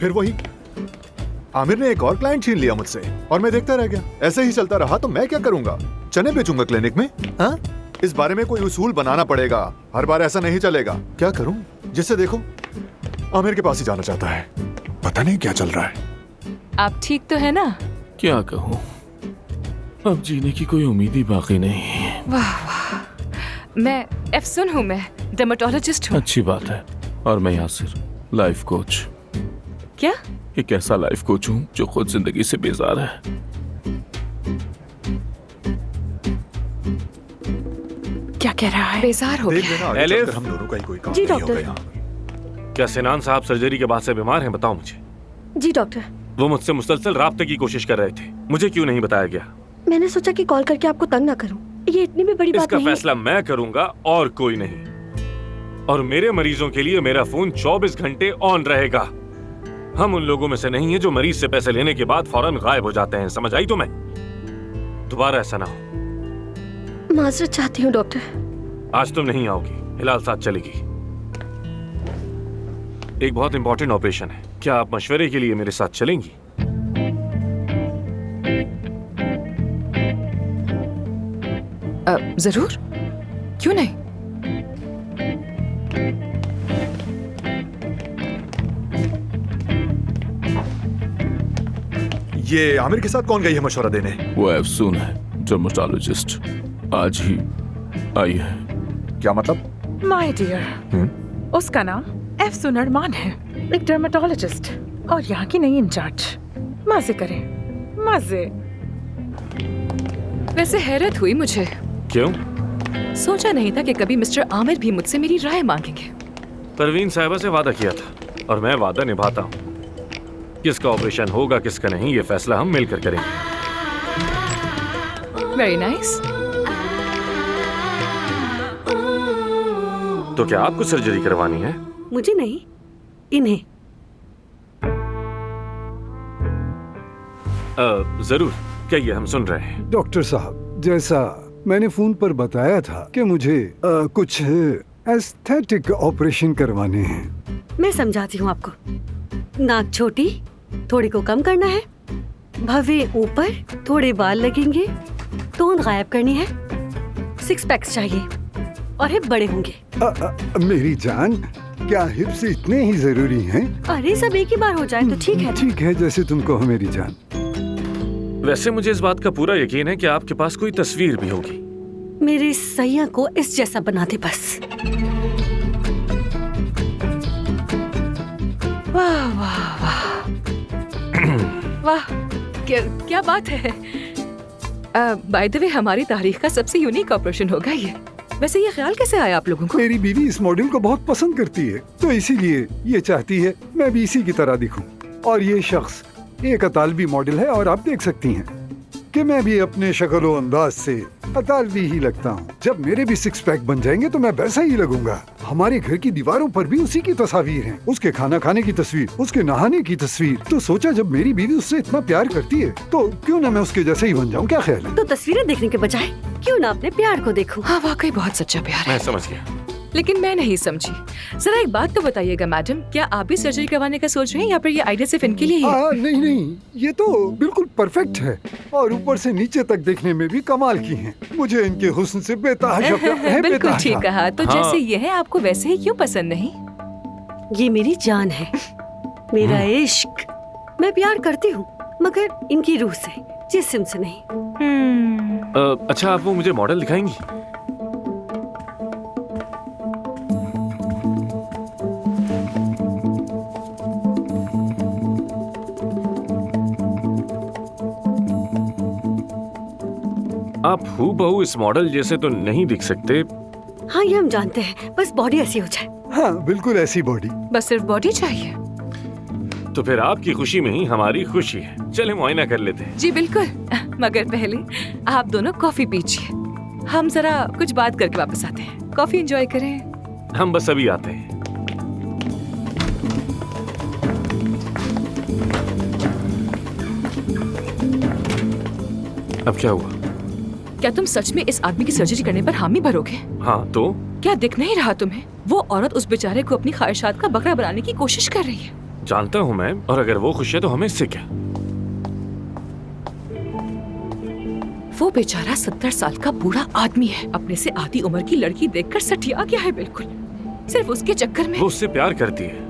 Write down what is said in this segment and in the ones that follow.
फिर वही आमिर ने एक और क्लाइंट छीन लिया मुझसे और मैं देखता रह गया। ऐसे ही चलता रहा तो मैं क्या करूंगा? चने बेचूंगा क्लिनिक में? हाँ, इस बारे में कोई उसूल बनाना पड़ेगा। हर बार ऐसा नहीं चलेगा। क्या करूं? जिससे देखो आमिर के पास ही जाना चाहता है। पता नहीं क्या चल रहा है। आप ठीक तो है ना? क्या कहूँ, अब जीने की कोई उम्मीद ही बाकी नहीं। वाह वाह, मैं एफसुन हूँ, मैं डर्मेटोलॉजिस्ट हूँ। अच्छी बात है। और मैं यासिर, लाइफ कोच। क्या? एक ऐसा लाइफ कोच हूँ जो खुद जिंदगी से बेजार है। क्या कह रहा है? बेजार हो गया। एलिफ, हम दोनों का ही कोई काम जी, नहीं होगा डॉक्टर। यहाँ। क्या सिनान साहब सर्जरी के बाद से बीमार हैं? बताओ मुझे। जी डॉक्टर, वो मुझसे मुसलसल राब्ते की कोशिश कर रहे थे, मुझे क्यों नहीं बताया गया? मैंने सोचा कि कॉल करके आपको तंग ना करूं। ये इतनी भी बड़ी बात इसका नहीं है। फैसला मैं करूंगा और कोई नहीं। और मेरे मरीजों के लिए मेरा फोन 24 घंटे ऑन रहेगा। हम उन लोगों में से नहीं है जो मरीज से पैसे लेने के बाद फौरन गायब हो जाते हैं। समझ आई तुम्हें? दोबारा ऐसा ना हो। माजरत चाहती हूँ डॉक्टर। आज तुम नहीं आओगी, हिलाल साथ चलेगी। एक बहुत इंपॉर्टेंट ऑपरेशन है। क्या आप मशवरे के लिए मेरे साथ चलेंगी? जरूर, क्यों नहीं? ये आमिर के साथ कौन गई है मशवरा देने? वो अफसून है, डर्मेटोलॉजिस्ट। आज ही आई है। क्या मतलब? माय डियर, उसका नाम एफसून अरमान है, एक डर्मेटोलॉजिस्ट और यहाँ की नई इंचार्ज। मजे करें, मजे। वैसे हैरत हुई मुझे। क्यों? सोचा नहीं था कि कभी मिस्टर आमिर भी मुझसे मेरी राय मांगेंगे। परवीन साहिबा से वादा किया था और मैं वादा निभाता हूँ। किसका ऑपरेशन होगा किसका नहीं, ये फैसला हम मिलकर करेंगे। Very nice. तो क्या आपको सर्जरी करवानी है? मुझे नहीं, इन्हें। जरूर, कहिए, हम सुन रहे हैं। डॉक्टर साहब, जैसा मैंने फोन पर बताया था कि मुझे कुछ एस्थेटिक ऑपरेशन करवाने हैं। मैं समझाती हूँ आपको। नाक छोटी, थोड़ी को कम करना है। भवे ऊपर, थोड़े बाल लगेंगे। तोंद गायब करनी है। 6 पैक्स चाहिए और हिप बड़े होंगे। मेरी जान, क्या हिप्स इतने ही जरूरी हैं? अरे सब एक ही बार हो जाए तो ठीक है। ठीक है, जैसे तुम कहो मेरी जान। वैसे मुझे इस बात का पूरा यकीन है कि आपके पास कोई तस्वीर भी होगी। मेरे सैया को इस जैसा बना दे बस। वाह वाह वाह वाह, क्या बात है। बाय द वे, हमारी तारीख का सबसे यूनिक ऑपरेशन होगा ये। वैसे ये ख्याल कैसे आया आप लोगों को? मेरी बीवी इस मॉडल को बहुत पसंद करती है, तो इसीलिए ये चाहती है मैं भी इसी की तरह दिखूं। और ये शख्स एक अतालवी मॉडल है और आप देख सकती हैं कि मैं भी अपने शक्ल अंदाज से अतालवी ही लगता हूँ। जब मेरे भी 6 पैक बन जाएंगे तो मैं वैसा ही लगूंगा। हमारे घर की दीवारों पर भी उसी की तस्वीर हैं। उसके खाना खाने की तस्वीर, उसके नहाने की तस्वीर। तो सोचा जब मेरी बीवी उससे इतना प्यार करती है तो क्यों ना मैं उसके जैसे ही बन जाऊँ। क्या ख्याल है? तो तस्वीरें देखने के बजाय क्यों ना अपने प्यार को देखूं। हाँ, वाकई बहुत सच्चा प्यार है। मैं समझ गया। लेकिन मैं नहीं समझी। जरा एक बात तो बताइएगा मैडम, क्या आप भी सर्जरी करवाने का सोच रहे हैं या फिर ये आइडिया सिर्फ इनके लिए ही है? नहीं नहीं, ये तो बिल्कुल परफेक्ट है और ऊपर से नीचे तक देखने में भी कमाल की हैं। मुझे इनके हुस्न से बेतहाशा प्यार है। बिल्कुल बेतहाशा। ठीक कहा। तो हाँ। जैसे ये है, आपको वैसे ही क्यों पसंद नहीं? ये मेरी जान है, मेरा इश्क। मैं प्यार करती हूँ मगर इनकी रूह से, जिस्म से नहीं। अच्छा, आप वो मुझे मॉडल दिखाएंगी? आप हूबहू इस मॉडल जैसे तो नहीं दिख सकते। हाँ, ये हम जानते हैं, बस बॉडी ऐसी हो जाए। हाँ, बिल्कुल ऐसी बॉडी। बस सिर्फ बॉडी चाहिए? तो फिर आपकी खुशी में ही हमारी खुशी है। चले मुआयना कर लेते हैं। जी बिल्कुल, मगर पहले आप दोनों कॉफी पीजिए। हम जरा कुछ बात करके वापस आते हैं। कॉफी एंजॉय करें। हम बस अभी आते हैं। अब क्या हुआ? क्या तुम सच में इस आदमी की सर्जरी करने पर हामी भरोगे? हाँ तो? क्या दिख नहीं रहा तुम्हें? वो औरत उस बेचारे को अपनी ख्वाहिशात का बकरा बनाने की कोशिश कर रही है। जानता हूं मैं, और अगर वो खुश है तो हमें इससे क्या? वो बेचारा 70 साल का बूढ़ा आदमी है, अपने से आधी उम्र की लड़की देखकर सठिया गया है बिल्कुल, सिर्फ उसके चक्कर में। वो उससे प्यार करती है।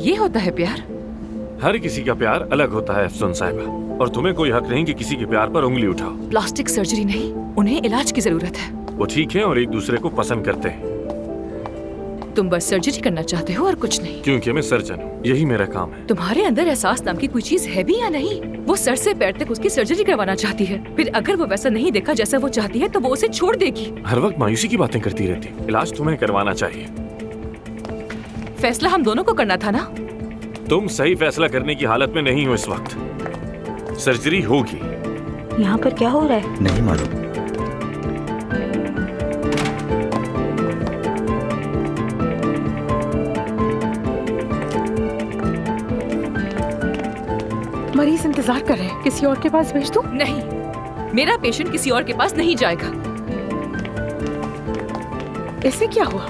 ये होता है प्यार? हर किसी का प्यार अलग होता है अफसोन साहिबा, और तुम्हें कोई हक नहीं कि किसी के प्यार पर उंगली उठाओ। प्लास्टिक सर्जरी नहीं, उन्हें इलाज की जरूरत है। वो ठीक है और एक दूसरे को पसंद करते हैं। तुम बस सर्जरी करना चाहते हो और कुछ नहीं। क्योंकि मैं सर्जन हूँ, यही मेरा काम है। तुम्हारे अंदर एहसास नाम की कोई चीज है भी या नहीं? वो सर से पैर तक उसकी सर्जरी करवाना चाहती है, फिर अगर वो वैसा नहीं देखा जैसा वो चाहती है तो वो उसे छोड़ देगी। हर वक्त मायूसी की बातें करती रहती। इलाज तुम्हें करवाना चाहिए। फैसला हम दोनों को करना था ना। तुम सही फैसला करने की हालत में नहीं हो इस वक्त। सर्जरी होगी। यहाँ पर क्या हो रहा है? नहीं मालूम। मरीज इंतजार कर रहे हैं, किसी और के पास भेज दूं? नहीं, मेरा पेशेंट किसी और के पास नहीं जाएगा। इसे क्या हुआ?